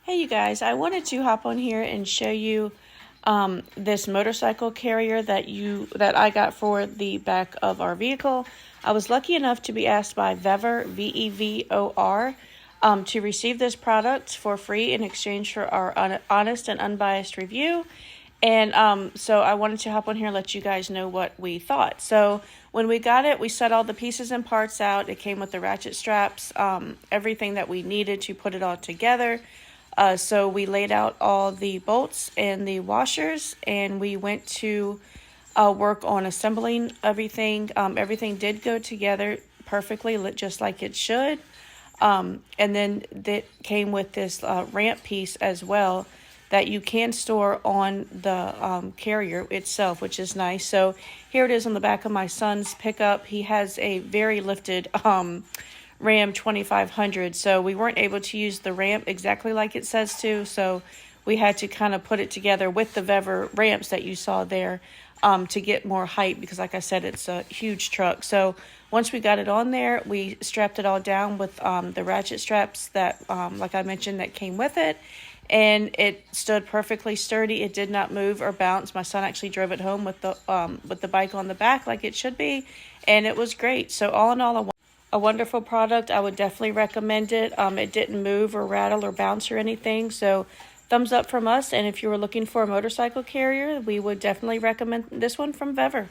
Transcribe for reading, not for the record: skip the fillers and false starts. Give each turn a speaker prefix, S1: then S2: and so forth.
S1: Hey you guys, I wanted to hop on here and show you this motorcycle carrier that I got for the back of our vehicle. I was lucky enough to be asked by VEVOR, VEVOR, to receive this product for free in exchange for our honest and unbiased review. And so I wanted to hop on here and let you guys know what we thought. So when we got it, we set all the pieces and parts out. It came with the ratchet straps, everything that we needed to put it all together. So we laid out all the bolts and the washers, and we went to work on assembling everything. Everything did go together perfectly, just like it should. And then that came with this ramp piece as well that you can store on the carrier itself, which is nice. So here it is on the back of my son's pickup. He has a very lifted Ram 2500, so we weren't able to use the ramp exactly like it says to, so we had to kind of put it together with the VEVOR ramps that you saw there to get more height, because like I said, it's a huge truck. So once we got it on there, we strapped it all down with the ratchet straps that like I mentioned, that came with it, and it stood perfectly sturdy. It did not move or bounce. My son actually drove it home with the bike on the back like it should be, and it was great. So all in all, a wonderful product. I would definitely recommend it. It didn't move or rattle or bounce or anything. So thumbs up from us. And if you were looking for a motorcycle carrier, we would definitely recommend this one from VEVOR.